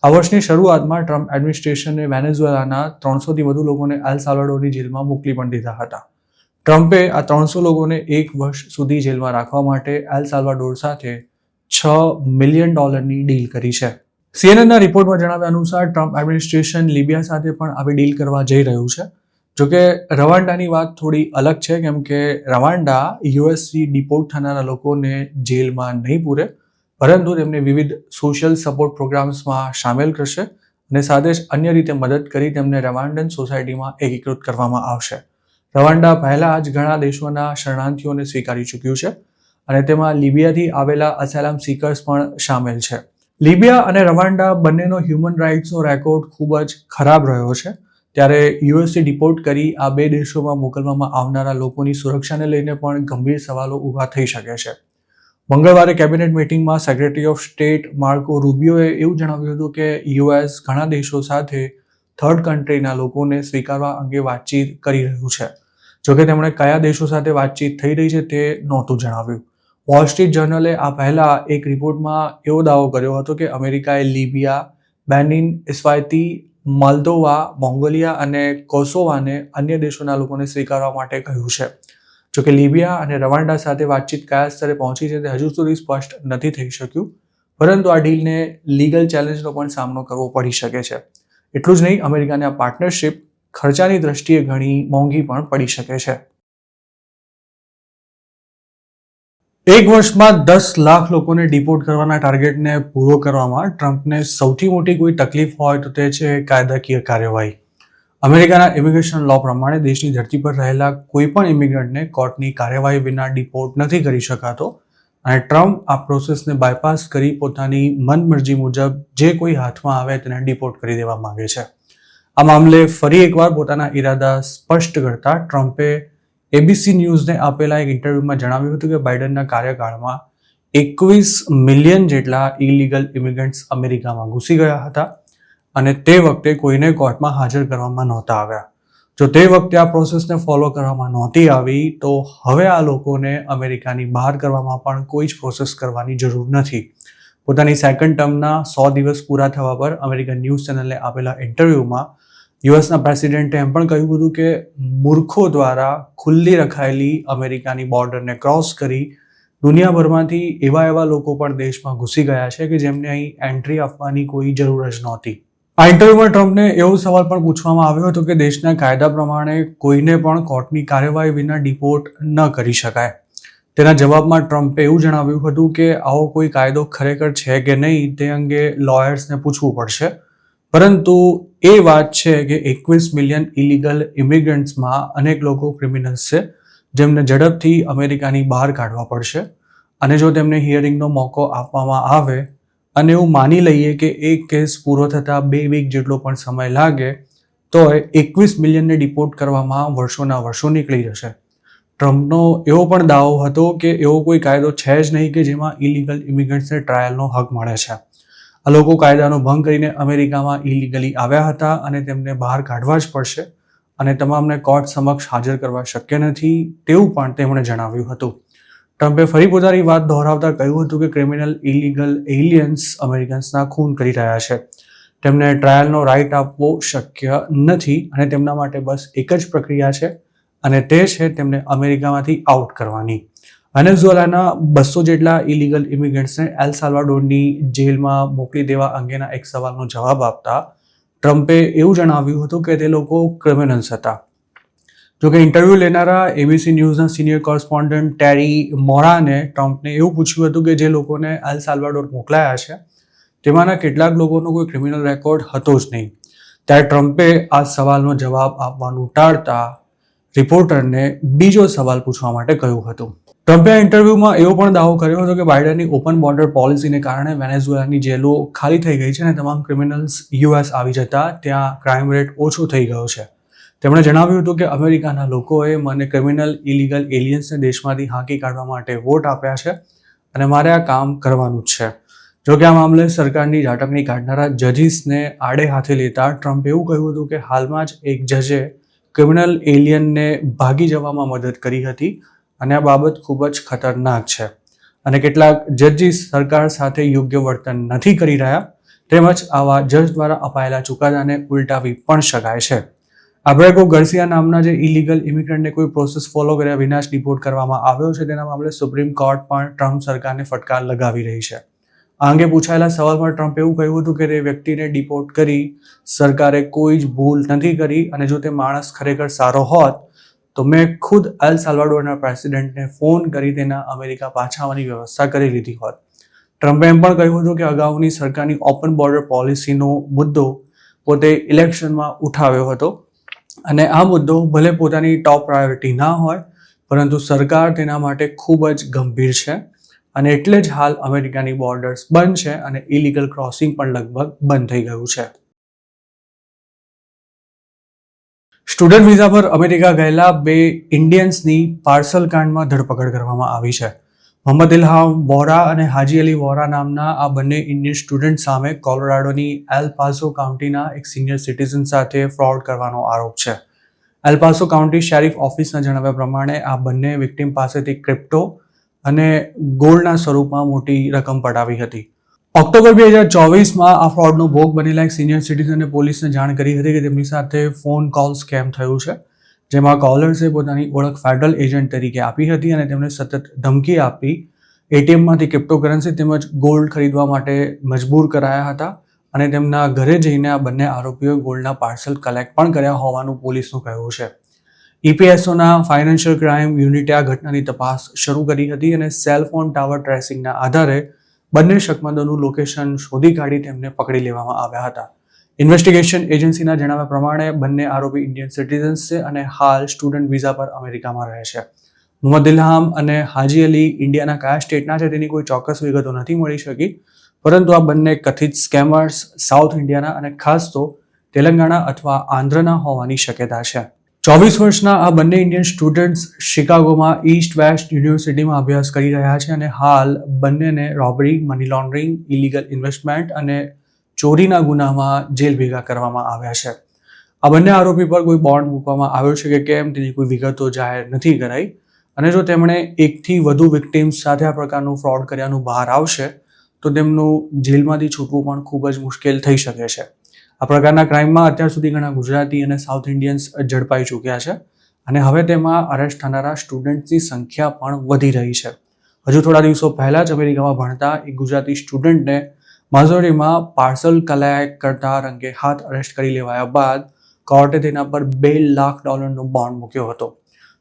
આ વર્ષની શરૂઆતમાં ટ્રમ્પ એડમિનિસ્ટ્રેશને વેનેઝુએલાના 300થી વધુ લોકોને એલ સાલ્વાડોરની જેલમાં મોકલી પણ દીધા હતા. ટ્રમ્પે આ 300 લોકોને 1 વર્ષ સુધી જેલમાં રાખવા માટે એલ સાલ્વાડોર સાથે $6 મિલિયન ડીલ કરી છે. સીએનએનના રિપોર્ટમાં જણાવ્યા અનુસાર ટ્રમ્પ એડમિનિસ્ટ્રેશન લિબિયા સાથે પણ આવી ડીલ કરવા જઈ રહ્યું છે. જોકે રવાંડાની વાત થોડી અલગ છે, કેમ કે રવાંડા યુએસથી ડિપોર્ટ થનારા લોકોને જેલમાં નહીં પૂરે, પરંતુ તેમને વિવિધ સોશિયલ સપોર્ટ પ્રોગ્રામ્સમાં સામેલ કરશે અને સાથે જ અન્ય રીતે મદદ કરી તેમને રવાંડન સોસાયટીમાં એકીકૃત કરવામાં આવશે. રવાંડા પહેલાં જ ઘણા દેશોના શરણાર્થીઓને સ્વીકારી ચૂક્યું છે અને તેમાં લિબિયાથી આવેલા અસાયલમ સીકર્સ પણ સામેલ છે. લિબિયા અને રવાંડા બંનેનો હ્યુમન રાઇટ્સનો રેકોર્ડ ખૂબ જ ખરાબ રહ્યો છે. ત્યારે યુએસથી ડિપોર્ટ કરી આ બે દેશોમાં મોકલવામાં આવનારા લોકોની સુરક્ષાને લઈને પણ ગંભીર સવાલો ઊભા થઈ શકે છે. મંગળવારે કેબિનેટ મીટિંગમાં સેક્રેટરી ઓફ સ્ટેટ માર્કો રૂબિયોએ એવું જણાવ્યું હતું કે યુએસ ઘણા દેશો સાથે થર્ડ કન્ટ્રીના લોકોને સ્વીકારવા અંગે વાતચીત કરી રહ્યું છે. જોકે તેમણે કયા દેશો સાથે વાતચીત થઈ રહી છે તે નહોતું જણાવ્યું. વોલ સ્ટ્રીટ જર્નલે આ પહેલા એક રિપોર્ટમાં એવો દાવો કર્યો હતો કે અમેરિકાએ લિબિયા, બેનિન, ઇસ્વાતી, મોલ્દોવા, મોંગોલિયા અને કોસોવાને અન્ય દેશોના લોકોને સ્વીકારવા માટે કહ્યું છે. જોકે લિબિયા અને રવાંડા સાથે વાતચીત કયા સ્તરે પહોંચી છે તે હજુ સુધી સ્પષ્ટ નથી થઈ શક્યું, પરંતુ આ ડીલને લીગલ ચેલેન્જનો પણ સામનો કરવો પડી શકે છે. એટલું જ નહીં, અમેરિકાને આ પાર્ટનરશિપ ખર્ચાની દ્રષ્ટિએ ઘણી મોંઘી પણ પડી શકે છે. 1 વર્ષમાં 10 લાખ લોકોને ડિપોર્ટ કરવાના ટાર્ગેટને પૂરો કરવામાં ટ્રમ્પને સૌથી મોટી કોઈ તકલીફ હોય તો તે છે કાયદાકીય કાર્યવાહી. અમેરિકાના ઇમિગ્રેશન લો પ્રમાણે દેશની ધરતી પર રહેલા કોઈ પણ ઇમિગ્રન્ટને કોર્ટની કાર્યવાહી વિના ડિપોર્ટ નથી કરી શકાતો અને ટ્રમ્પ આ પ્રોસેસને બાયપાસ કરી પોતાની મનમરજી મુજબ જે કોઈ હાથમાં આવે તેને ડિપોર્ટ કરી દેવા માંગે છે. આ મામલે ફરી એકવાર પોતાના ઈરાદા સ્પષ્ટ કરતા ટ્રમ્પે એબીસી ન્યૂઝને આપેલા એક ઇન્ટરવ્યુમાં જણાવ્યું હતું કે બાઇડનના કાર્યકાળમાં 21 મિલિયન જેટલા ઇલીગલ ઇમિગ્રન્ટ્સ અમેરિકામાં ઘૂસી ગયા હતા અને તે વખતે કોઈને કોર્ટમાં હાજર કરવામાં નહોતા આવ્યા. જો તે વખતે આ પ્રોસેસને ફોલો કરવામાં નહોતી આવી તો હવે આ લોકોને અમેરિકાની બહાર કરવામાં પણ કોઈ જ પ્રોસેસ કરવાની જરૂર નથી. પોતાની સેકન્ડ ટર્મના 100 દિવસ પૂરા થવા પર અમેરિકન ન્યૂઝ ચેનલને આપેલા ઇન્ટરવ્યુમાં યુએસના પ્રેસિડેન્ટે એમ પણ કહ્યું હતું કે મૂર્ખો દ્વારા ખુલ્લી રખાયેલી અમેરિકાની બોર્ડરને ક્રોસ કરી દુનિયાભરમાંથી એવા લોકો પણ દેશમાં ઘૂસી ગયા છે કે જેમને અહીં એન્ટ્રી આપવાની કોઈ જરૂર જ નહોતી. આ ઇન્ટરવ્યુમાં ટ્રમ્પને એવો સવાલ પણ પૂછવામાં આવ્યો હતો કે દેશના કાયદા પ્રમાણે કોઈને પણ કોર્ટની કાર્યવાહી વિના ડિપોર્ટ ન કરી શકાય. તેના જવાબમાં ટ્રમ્પે એવું જણાવ્યું હતું કે આવો કોઈ કાયદો ખરેખર છે કે નહીં તે અંગે લોયર્સને પૂછવું પડશે, પરંતુ એ વાત છે કે 21 મિલિયન ઇલીગલ ઇમિગ્રન્ટ્સમાં અનેક લોકો ક્રિમિનલ્સ છે જેમને ઝડપથી અમેરિકાની બહાર કાઢવા પડશે અને જો તેમને હિયરિંગનો મોકો આપવામાં આવે અને એવું માની લઈએ કે એક કેસ પૂરો થતાં 2 વીક જેટલો પણ સમય લાગે તો 21 મિલિયનને ડિપોર્ટ કરવામાં વર્ષોના વર્ષો નીકળી જશે. ટ્રમ્પનો એવો પણ દાવો હતો કે એવો કોઈ કાયદો છે જ નહીં કે જેમાં ઇલીગલ ઇમિગ્રન્ટ્સને ટ્રાયલનો હક મળે છે. આ લોકો કાયદાનો ભંગ કરીને અમેરિકામાં ઇલીગલી આવ્યા હતા અને તેમને બહાર કાઢવા જ પડશે અને તમામને કોર્ટ સમક્ષ હાજર કરવા શક્ય નથી તેવું પણ તેમણે જણાવ્યું હતું. ટ્રમ્પે ફરી પોતાની વાત દોહરાવતા કહ્યું હતું કે ક્રિમિનલ ઇલીગલ એલિયન્સ અમેરિકન્સના ખૂન કરી રહ્યા છે. તેમને ટ્રાયલનો રાઇટ આપવો શક્ય નથી અને તેમના માટે બસ એક જ પ્રક્રિયા છે અને તે છે તેમને અમેરિકામાંથી આઉટ કરવાની. વેનેઝુએલાના 200 જેટલા ઇલીગલ ઇમિગ્રન્ટ્સને એલ સાલ્વાડોરની જેલમાં મોકલી દેવા અંગેના એક સવાલનો જવાબ આપતા ટ્રમ્પે એવું જણાવ્યું હતું કે તે લોકો ક્રિમિનલ્સ હતા. જોકે ઇન્ટરવ્યૂ લેનારા એબીસી ન્યૂઝના સિનિયર કોરસ્પોન્ડન્ટ ટેરી મોરાને ટ્રમ્પને એવું પૂછ્યું હતું કે જે લોકોને એલ સાલ્વાડોર મોકલાયા છે તેમાંના કેટલાક લોકોનો કોઈ ક્રિમિનલ રેકોર્ડ હતો જ નહીં. ત્યારે ટ્રમ્પે આ સવાલનો જવાબ આપવાનું ટાળતા રિપોર્ટરને બીજો સવાલ પૂછવા માટે કહ્યું હતું. ટ્રમ્પે આ ઇન્ટરવ્યુમાં એવો પણ દાવો કર્યો હતો કે બાઇડનની ઓપન બોર્ડર પોલિસીને કારણે વેનેઝુએલાની જેલો ખાલી થઈ ગઈ છે અને તમામ ક્રિમિનલ્સ યુએસ આવી જતા ત્યાં ક્રાઇમ રેટ ઓછો થઈ ગયો છે. તેમણે જણાવ્યું હતું કે અમેરિકાના લોકોએ મને ક્રિમિનલ ઇલીગલ એલિયન્સને દેશમાંથી હાંકી કાઢવા માટે વોટ આપ્યા છે અને મારે આ કામ કરવાનું જ છે. જોકે આ મામલે સરકારની ઝાટકણી કાઢનારા જજીસને આડે હાથે લેતા ટ્રમ્પે એવું કહ્યું હતું કે હાલમાં જ એક જજે ક્રિમિનલ એલિયનને ભાગી જવામાં મદદ કરી હતી અને આ બાબત ખૂબ જ ખતરનાક છે અને કેટલાક જજીસ સરકાર સાથે યોગ્ય વર્તન નથી કરી રહ્યા, તેમજ આવા જજ દ્વારા અપાયેલા ચુકાદાને ઉલટાવી પણ શકાય છે. આબ્રેગો ગર્સિયા નામના જે ઇલીગલ ઇમિગ્રન્ટને કોઈ પ્રોસેસ ફોલો કર્યા વિના જ ડિપોર્ટ કરવામાં આવ્યો છે, તેના મામલે સુપ્રીમ કોર્ટ પણ ટ્રમ્પ સરકારને ફટકાર લગાવી રહી છે. આ અંગે પૂછાયેલા સવાલમાં ટ્રમ્પે એવું કહ્યું હતું કે તે વ્યક્તિને ડિપોર્ટ કરી સરકારે કોઈ જ ભૂલ નથી કરી અને જો તે માણસ ખરેખર સારો હોત તો મેં ખુદ એલ સાલ્વાડોરના પ્રેસિડેન્ટને ફોન કરી તેના અમેરિકા પાછા આવવાની વ્યવસ્થા કરી લીધી હોત. ટ્રમ્પે એમ પણ કહ્યું હતું કે અગાઉની સરકારની ઓપન બોર્ડર પોલિસીનો મુદ્દો પોતે ઇલેક્શનમાં ઉઠાવ્યો હતો અને આ મુદ્દો ભલે પોતાની ટોપ પ્રાયોરિટી ના હોય, પરંતુ સરકાર તેના માટે ખૂબ જ ગંભીર છે અને એટલે જ હાલ અમેરિકાની બોર્ડર્સ બંધ છે અને ઇલીગલ ક્રોસિંગ પણ લગભગ બંધ થઈ ગયું છે. સ્ટુડન્ટ વિઝા પર અમેરિકા ગયેલા 2 ઇન્ડિયન્સની પાર્સલ કાંડમાં ધરપકડ કરવામાં આવી છે. મોહમ્મદ ઇલ્હામ વોરા અને હાજી અલી વોરા નામના આ બંને ઇન્ડિયન સ્ટુડન્ટ સામે કોલોરાડોની એલ પાસો કાઉન્ટીના એક સિનિયર સિટીઝન સાથે ફ્રોડ કરવાનો આરોપ છે. એલ પાસો કાઉન્ટી શેરિફ ઓફિસના જણાવ્યા પ્રમાણે આ બંને વિક્ટિમ પાસેથી ક્રિપ્ટો અને ગોલ્ડના સ્વરૂપમાં મોટી રકમ પડાવી હતી. ઓક્ટોબર 2024માં આ ફ્રોડનો ભોગ બનેલા એક સિનિયર સિટીઝને પોલીસને જાણ કરી હતી કે તેમની સાથે ફોન કોલ સ્કેમ થયું છે, જેમાં કોલર્સે પોતાની ઓળખ ફેડરલ એજન્ટ તરીકે આપી હતી અને તેમને સતત ધમકી આપી એટીએમમાંથી ક્રિપ્ટોકરન્સી તેમજ ગોલ્ડ ખરીદવા માટે મજબૂર કરાયા હતા અને તેમના ઘરે જઈને આ બંને આરોપીઓએ ગોલ્ડના પાર્સલ કલેક્ટ પણ કર્યા હોવાનું પોલીસનું કહેવું છે. EPSOના ફાઇનાન્શિયલ ક્રાઇમ યુનિટે આ ઘટનાની તપાસ શરૂ કરી હતી અને સેલ ફોન ટાવર ટ્રેસિંગના આધારે બંને શકમંદોનું લોકેશન શોધી કાઢી તેમને પકડી લેવામાં આવ્યા હતા. ઇન્વેસ્ટિગેશન એજન્સીના જણાવ્યા પ્રમાણે બંને આરોપી ઇન્ડિયન સિટીઝન્સ છે અને હાલ સ્ટુડન્ટ વિઝા પર અમેરિકામાં રહે છે. મોહમ્મદ ઇલ્હામ અને હાજી અલી ઇન્ડિયાના કયા સ્ટેટના છે તેની કોઈ ચોક્કસ વિગતો નથી મળી શકી, પરંતુ આ બંને કથિત સ્કેમર્સ સાઉથ ઇન્ડિયાના અને ખાસ તો તેલંગાણા અથવા આંધ્રના હોવાની શક્યતા છે. 24 વર્ષના આ બંને ઇન્ડિયન સ્ટુડન્ટ્સ શિકાગોમાં ઈસ્ટ વેસ્ટ યુનિવર્સિટીમાં અભ્યાસ કરી રહ્યા છે અને હાલ બંનેને robbery, money laundering, illegal investment અને ચોરીના ગુનામાં જેલ ભેગા કરવામાં આવ્યા છે. આ બંને આરોપી પર કોઈ બોન્ડ મૂકવામાં આવ્યો છે કે કેમ તેની કોઈ વિગતો જાહેર નથી કરાઈ અને જો તેમણે એકથી વધુ વિક્ટિમ્સ સાથે આ પ્રકારનું ફ્રોડ કર્યાનું બહાર આવશે તો તેમનું જેલમાંથી છૂટવું પણ ખૂબ જ મુશ્કેલ થઈ શકે છે. આ પ્રકારના ક્રાઇમમાં અત્યાર સુધી ઘણા ગુજરાતી અને સાઉથ ઇન્ડિયન્સ ઝડપાઈ ચૂક્યા છે અને હવે તેમાં અરેસ્ટ થનારા સ્ટુડન્ટ્સની સંખ્યા પણ વધી રહી છે. હજુ થોડા દિવસો પહેલા જ અમેરિકામાં ભણતા એક ગુજરાતી સ્ટુડન્ટને મિઝોરીમાં પાર્સલ કલેક્ટ કરતા રંગે હાથ અરેસ્ટ કરી લેવાયા બાદ કોર્ટે તેના પર $2 લાખ બોન્ડ મૂક્યો હતો.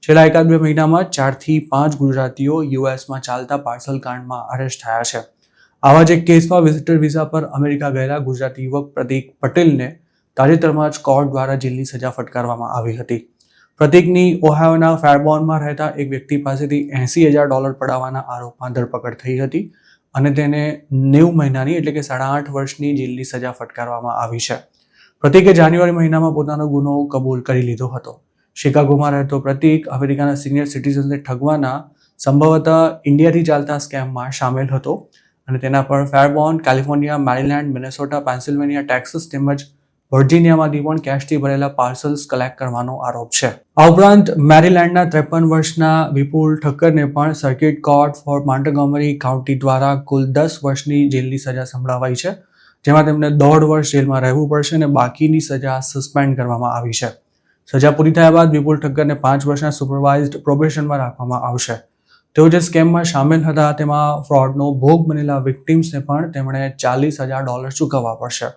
છેલ્લા 1-2 મહિનામાં 4 થી 5 ગુજરાતીઓ યુએસમાં ચાલતા પાર્સલ કાંડમાં અરેસ્ટ થયા છે. આવા જ એક કેસમાં વિઝિટર વિઝા પર અમેરિકા ગયેલા ગુજરાતી યુવક પ્રતીક પટેલને તાજેતરમાં જ કોર્ટ દ્વારા જેલની સજા ફટકારવામાં આવી હતી. પ્રતીકની ઓહાયોના ફેરબોર્નમાં રહેતા એક વ્યક્તિ પાસેથી $80,000 પડાવવાના આરોપમાં ધરપકડ થઈ હતી અને તેને 9 મહિનાની એટલે કે 8.5 વર્ષની જેલની સજા ફટકારવામાં આવી છે. પ્રતીકે જાન્યુઆરી મહિનામાં પોતાનો ગુનો કબૂલ કરી લીધો હતો. શિકાગોમાં રહેતો પ્રતીક અમેરિકાના સિનિયર સિટીઝન્સને ઠગવાના સંભવતઃ ઇન્ડિયાથી ચાલતા સ્કેમમાં સામેલ હતો અને તેના પર Fairborn, California, Maryland, Minnesota, Pennsylvania, Texas તેમજ વર્જિનિયામાંથી પણ કેશથી ભરેલા પાર્સલ્સ કલેક્ટ કરવાનો આરોપ છે. આ ઉપરાંત મેરીલેન્ડના 53 વર્ષના વિપુલ ઠક્કરને પણ સર્કિટ કોર્ટ ફોર મોન્ટગોમરી કાઉન્ટી દ્વારા કુલ 10 વર્ષની જેલની સજા સંભળાવાઈ છે, જેમાં તેમને 1.5 વર્ષ જેલમાં રહેવું પડશે અને બાકીની સજા સસ્પેન્ડ કરવામાં આવી છે. સજા પૂરી થયા બાદ વિપુલ ઠક્કરને 5 વર્ષના સુપરવાઇઝડ પ્રોબેશનમાં રાખવામાં આવશે. તેઓ જે સ્કેમમાં સામેલ હતા તેમાં ફ્રોડનો ભોગ બનેલા વિક્ટિમ્સને પણ તેમણે $40,000 ચૂકવવા પડશે.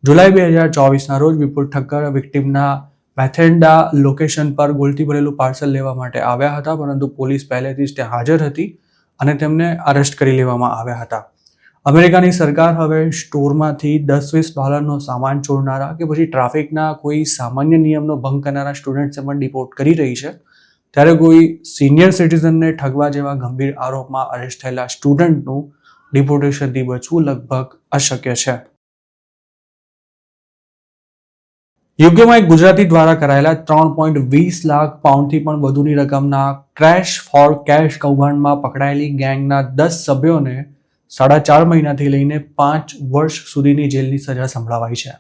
જુલાઈ 2024ના રોજ વિપુલ ઠક્કર વિક્ટિમના બેથેન્ડા લોકેશન પર ગોલ્ડથી ભરેલું પાર્સલ લેવા માટે આવ્યા હતા, પરંતુ પોલીસ પહેલેથી જ ત્યાં હાજર હતી અને તેમને અરેસ્ટ કરી લેવામાં આવ્યા હતા. અમેરિકાની સરકાર હવે સ્ટોરમાંથી $10-20 સામાન ચોરનારા કે પછી ટ્રાફિકના કોઈ સામાન્ય નિયમનો ભંગ કરનારા સ્ટુડન્ટ્સને પણ ડિપોર્ટ કરી રહી છે, ત્યારે કોઈ સિનિયર સિટીઝનને ઠગવા જેવા ગંભીર આરોપમાં અરેસ્ટ થયેલા સ્ટુડન્ટનું ડિપોર્ટેશનથી બચવું લગભગ અશક્ય છે. યુકેમાં એક ગુજરાતી દ્વારા કરાયેલા 3.20 લાખ પાઉન્ડથી પણ વધુની રકમના ક્રેશ ફોર કેશ કૌભાંડમાં પકડાયેલી ગેંગના 10 સભ્યોને 4.5 મહિનાથી લઈને 5 વર્ષ સુધીની જેલની સજા સંભળાવાઈ છે.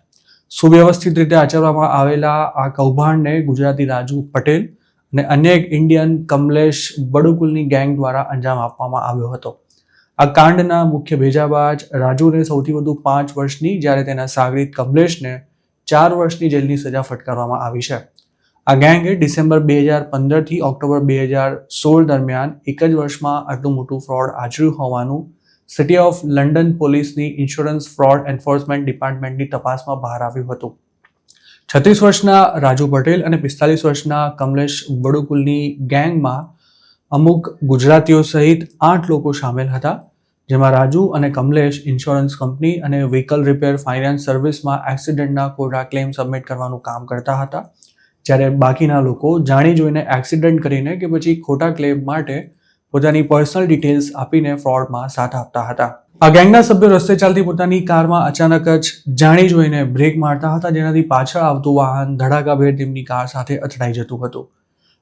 સુવ્યવસ્થિત રીતે આચરવામાં આવેલા આ કૌભાંડને ગુજરાતી રાજુ પટેલ અને અન્ય એક ઇન્ડિયન કમલેશ બડુકુલની ગેંગ દ્વારા અંજામ આપવામાં આવ્યો હતો. આ કાંડના મુખ્ય ભેજાબાજ રાજુને સૌથી વધુ 5 વર્ષની જ્યારે તેના સાગરીત કમલેશને 4 વર્ષની જેલની સજા ફટકારવામાં આવી છે. આ ગેંગે ડિસેમ્બર 2015 થી ઓક્ટોબર 2016 દરમિયાન એક જ વર્ષમાં આટલું મોટું ફ્રોડ આચર્યું હોવાનું સિટી ઓફ લંડન પોલીસની ઇન્સ્યોરન્સ ફ્રોડ એન્ફોર્સમેન્ટ ડિપાર્ટમેન્ટની તપાસમાં બહાર આવ્યું હતું. 36 વર્ષના રાજુ પટેલ અને 45 વર્ષના કમલેશ બડુકુલની ગેંગમાં અમુક ગુજરાતીઓ સહિત 8 લોકો સામેલ હતા, જેમાં રાજુ અને કમલેશ ઇન્સ્યોરન્સ કંપની અને વ્હીકલ રિપેર ફાઇનાન્સ સર્વિસમાં એક્સિડન્ટના ખોટા ક્લેમ સબમિટ કરવાનું કામ કરતા હતા, જ્યારે બાકીના લોકો જાણી જોઈને એક્સિડન્ટ કરીને કે પછી ખોટા ક્લેમ માટે પોતાની પર્સનલ ડિટેલ્સ આપીને ફ્રોડમાં સાથ આપતા હતા. આ ગેંગના સભ્યો રસ્તે ચાલતી પોતાની કારમાં અચાનક જ જાણી જોઈને બ્રેક મારતા હતા, જેનાથી પાછળ આવતું વાહન ધડાકાભેર તેમની કાર સાથે અથડાઈ જતું હતું.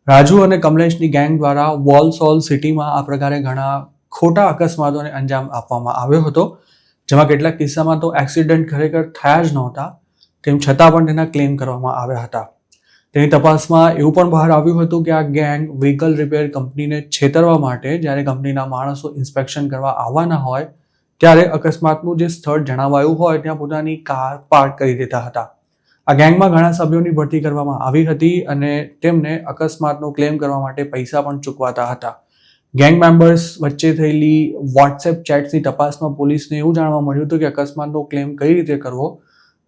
રાજુ અને કમલેશની ગેંગ દ્વારા વોલસોલ સિટીમાં આ પ્રકારે ઘણા ખોટા અકસ્માતોને અંજામ આપવામાં આવ્યો હતો, જેમાં કેટલાક કિસ્સામાં તો એક્સિડન્ટ ખરેખર થયા જ નહોતા, તેમ છતાં પણ તેના ક્લેમ કરવામાં આવ્યા હતા. તેની તપાસમાં એવું પણ બહાર આવ્યું હતું કે આ ગેંગ વ્હીકલ રિપેર કંપનીને છેતરવા માટે જ્યારે કંપનીના માણસો ઇન્સ્પેક્શન કરવા આવવાના હોય ત્યારે અકસ્માતનું જે સ્થળ જણાવાયું હોય ત્યાં પોતાની કાર પાર્ક કરી દેતા હતા. આ ગેંગમાં ઘણા સભ્યોની ભરતી કરવામાં આવી હતી અને તેમને અકસ્માતનો ક્લેમ કરવા માટે પૈસા પણ ચૂકવાતા હતા. ગેંગ મેમ્બર્સ વચ્ચે થયેલી વોટ્સએપ ચેટ્સની તપાસમાં પોલીસને એવું જાણવા મળ્યું હતું કે અકસ્માતનો ક્લેમ કઈ રીતે કરવો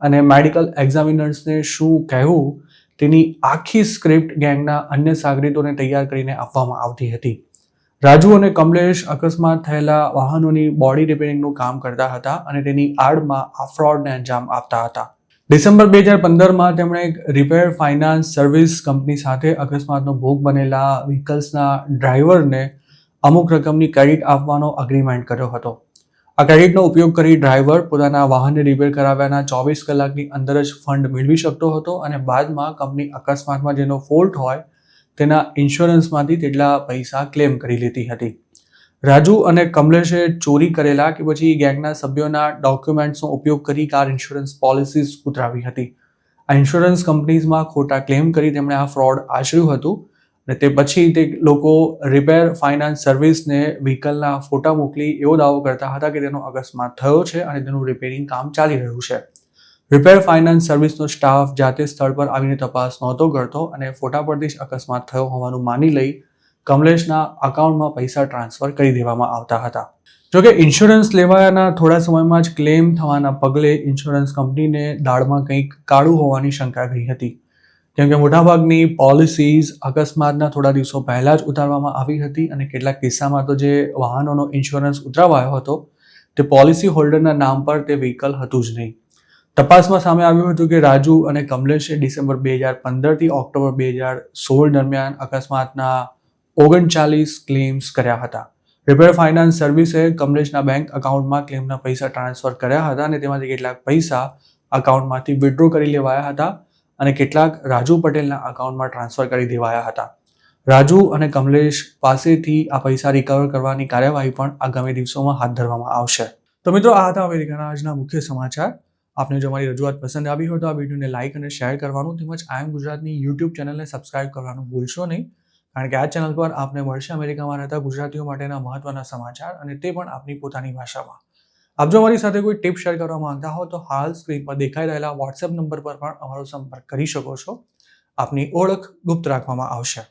અને મેડિકલ એક્ઝામિનર્સને શું કહેવું તેની આખી સ્ક્રિપ્ટ ગેંગના અન્ય સાગરીતોને તૈયાર કરીને આપવામાં આવતી હતી. રાજુ અને કમલેશ અકસ્માત થયેલા વાહનોની બોડી રિપેરિંગનું કામ કરતા હતા અને તેની આડમાં આ ફ્રોડને અંજામ આપતા હતા. ડિસેમ્બર 2015માં તેમણે એક રિપેર ફાઇનાન્સ સર્વિસ કંપની સાથે અકસ્માતનો ભોગ બનેલા વ્હીકલ્સના ડ્રાઈવરને અમુક રકમની ક્રેડિટ આપવાનો અગ્રીમેન્ટ કર્યો હતો. આ ક્રેડિટનો ઉપયોગ કરી ડ્રાઈવર પોતાના વાહનને રિપેર કરાવ્યાના 24 કલાકની અંદર જ ફંડ મેળવી શકતો હતો અને બાદમાં કંપની અકસ્માતમાં જેનો ફોલ્ટ હોય તેના ઇન્સ્યોરન્સમાંથી તેટલા પૈસા ક્લેમ કરી લેતી હતી. રાજુ અને કમલેશે ચોરી કરેલા કે પછી ગેંગના સભ્યોના ડોક્યુમેન્ટ્સનો ઉપયોગ કરી કાર ઇન્સ્યોરન્સ પોલિસીઝ ઉતરાવી હતી. આ ઇન્સ્યોરન્સ કંપનીઝમાં ખોટા ક્લેમ કરી તેમણે આ ફ્રોડ આચર્યું હતું અને તે પછી તે લોકો રિપેર ફાઇનાન્સ સર્વિસને વ્હીકલના ફોટા મોકલી એવો દાવો કરતા હતા કે તેનો અકસ્માત થયો છે અને તેનું રિપેરિંગ કામ ચાલી રહ્યું છે. રિપેર ફાઇનાન્સ સર્વિસનો સ્ટાફ જાતે સ્થળ પર આવીને તપાસ નહોતો કરતો અને ફોટા પરથી જ અકસ્માત થયો હોવાનું માની લઈ કમલેશના અકાઉન્ટમાં પૈસા ટ્રાન્સફર કરી દેવામાં આવતા હતા. જોકે ઇન્સ્યોરન્સ લેવાયાના થોડા સમયમાં જ ક્લેમ થવાના પગલે ઇન્સ્યોરન્સ કંપનીને દાળમાં કંઈક કાળું હોવાની શંકા ગઈ હતી, કેમ કે મોટાભાગની પોલિસીઝ અકસ્માતના થોડા દિવસો પહેલા જ ઉતારવામાં આવી હતી અને કેટલાક કિસ્સામાં તો જે વાહનોનો ઇન્સ્યોરન્સ ઉતરાવાયો હતો તે પોલિસી હોલ્ડરના નામ પર તે વ્હીકલ હતું જ નહીં. તપાસમાં સામે આવ્યું હતું કે રાજુ અને કમલેશે ડિસેમ્બર 2015 થી ઓક્ટોબર 2016 દરમિયાન અકસ્માતના 39 ક્લેમ્સ કર્યા હતા. રિપેર ફાઇનાન્સ સર્વિસે કમલેશના બેંક અકાઉન્ટમાં ક્લેમના પૈસા ટ્રાન્સફર કર્યા હતા અને તેમાંથી કેટલાક પૈસા અકાઉન્ટમાંથી વિડ્રો કરી લેવાયા હતા અને કેટલાક રાજુ પટેલના અકાઉન્ટમાં ટ્રાન્સફર કરી દેવાયા હતા. રાજુ અને કમલેશ પાસેથી આ પૈસા રિકવર કરવાની કાર્યવાહી પણ આગામી દિવસોમાં હાથ ધરવામાં આવશે. તો મિત્રો, આ હતા અમેરિકાના આજના મુખ્ય સમાચાર. આપને જો અમારી રજૂઆત પસંદ આવી હોય તો આ વિડીયોને લાઇક અને શેર કરવાનું તેમજ આઈ એમ ગુજરાતની યુટ્યુબ ચેનલને સબસ્ક્રાઇબ કરવાનું ભૂલશો નહીં, કારણ કે આ ચેનલ પર આપને મળશે અમેરિકામાં રહેતા ગુજરાતીઓ માટેના મહત્વના સમાચાર અને તે પણ આપની પોતાની ભાષામાં. આપ જો અમારી સાથે કોઈ ટિપ શેર કરવા માંગતા હો તો હાલ સ્ક્રીન પર દેખાઈ રહેલા વોટ્સએપ નંબર પર પણ અમારો સંપર્ક કરી શકો છો. આપની ઓળખ ગુપ્ત રાખવામાં આવશે.